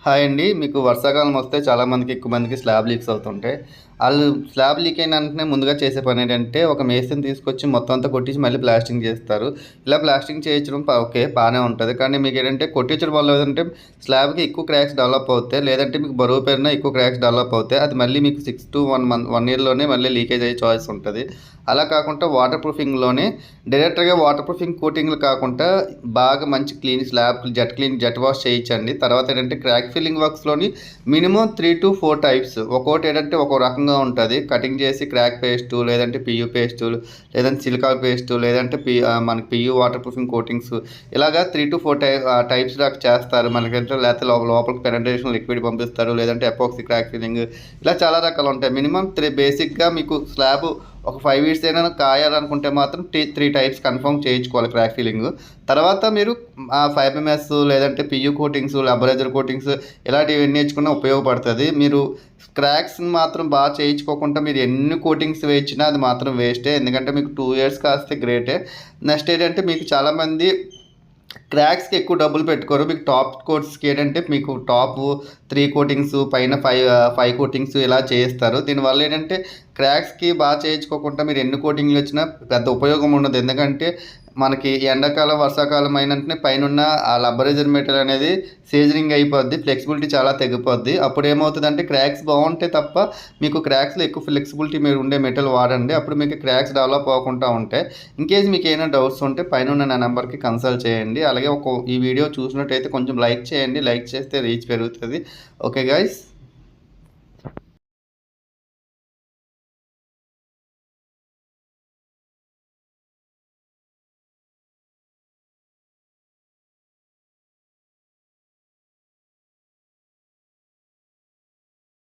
Hi అండి. మీకు వర్షాకాలం వస్తే చాలామందికి ఎక్కువ మందికి స్లాబ్ లీక్స్ అవుతుంటాయి. ఆళ్ళు స్లాబ్ లీక్ అయిన వెంటనే ముందుగా చేసే పనేంటంటే, ఒక మేస్త్రిని తీసుకొచ్చి మొత్తం అంతా కొట్టించి మళ్ళీ ప్లాస్టింగ్ చేస్తారు. ఇలా ప్లాస్టింగ్ చేయించడం ఓకే. బానే ఉంటది. కానీ మీకేంటంటే కొట్టించడం వల్ల ఏదంటే స్లాబ్‌కి ఎక్కువ క్రాక్స్ డెవలప్ అవుతాయి. లేదంటే మీకు బరువు పెరిగినా ఎక్కువ క్రాక్స్ డెవలప్ అవుతాయి. అది మళ్ళీ మీకు 6-1 ఇయర్‌లోనే మళ్ళీ లీకేజ్ అయ్యే చాయిస్ ఉంటది. అలా కాకుండా వాటర్ ప్రూఫింగ్‌లోనే డైరెక్ట్‌గా వాటర్ ప్రూఫింగ్ కోటింగ్‌లు కాకుండా బాగా మంచి జెట్ వాష్ చేయించండి. తర్వాత ఏంటంటే క్రాక్ ఫిల్లింగ్ వర్క్స్‌లోని మినిమమ్ 3-4 టైప్స్. ఒక్కోటి ఏంటంటే ఒక్కో రకంగా ఉంటది. కటింగ్ చేసి క్రాక్ పేస్టు, లేదంటే పీయూ పేస్టులు, లేదంటే సిలికా పేస్టు, లేదంటే మనకి పీయూ వాటర్ ప్రూఫింగ్ కోటింగ్స్ ఇలాగా 3-4 టైప్స్ దాకా చేస్తారు. మనకంటే లేకపోతే లోపలికి పెనట్రేషన్ లిక్విడ్ పంపిస్తారు. లేదంటే ఎపాక్సీ క్రాక్ ఫిల్లింగ్ ఇలా చాలా రకాలు ఉంటాయి. మినిమమ్ 3 బేసిక్‌గా మీకు స్లాబ్ ఒక 5 ఇయర్స్ అయినా కాయాలనుకుంటే మాత్రం 3 టైప్స్ కన్ఫర్మ్ చేయించుకోవాలి క్రాక్ ఫిల్లింగ్. తర్వాత మీరు ఫైబర్‌మెస్ లేదంటే పీయూ కోటింగ్స్, లబ్బరైజర్ కోటింగ్స్ ఇలాంటివన్నీ నేర్చుకున్నా ఉపయోగపడుతది. మీరు క్రాక్స్‌ని మాత్రం చేయించుకోకుండా మీరు ఎన్ని కోటింగ్స్ వేయించినా అది మాత్రం వేస్టే. ఎందుకంటే మీకు 2 ఇయర్స్ కాస్తే గ్రేటే. నెక్స్ట్ ఏంటంటే మీకు చాలామంది క్రాక్స్‌కి ఎక్కువ డబ్బులు పెట్టుకోరు. మీకు టాప్ కోట్స్‌కి ఏంటంటే మీకు టాపు 3 కోటింగ్స్ పైన 5 కోటింగ్స్ ఇలా చేయిస్తారు. దీనివల్ల ఏంటంటే క్రాక్స్‌కి చేయించుకోకుండా మీరు ఎన్ని కోటింగ్‌లు వచ్చినా పెద్ద ఉపయోగం ఉండదు. ఎందుకంటే మనకి ఎండాకాలం, వర్షాకాలం అయిన వెంటనే పైనున్న ఆ లబ్బరైజర్ మెటీరియల్ అనేది సీజనింగ్ అయిపోద్ది. ఫ్లెక్సిబిలిటీ చాలా తగ్గిపోద్ది. అప్పుడు ఏమవుతదంటే క్రాక్స్ బాగుంటే తప్ప మీకు క్రాక్స్‌లో ఎక్కువ ఫ్లెక్సిబిలిటీ మీరు ఉండే మెటీరియల్ వాడండి. అప్పుడు మీకు క్రాక్స్ డెవలప్ అవ్వకుండా ఉంటాయి. ఇన్‌కేస్ మీకు ఏమైనా డౌట్స్ ఉంటే పైనున్న నా నెంబర్‌కి కన్సల్ట్ చేయండి. అలాగే ఈ వీడియో చూసినట్టయితే కొంచెం లైక్ చేయండి. లైక్ చేస్తే రీచ్ పెరుగుతది. Okay guys.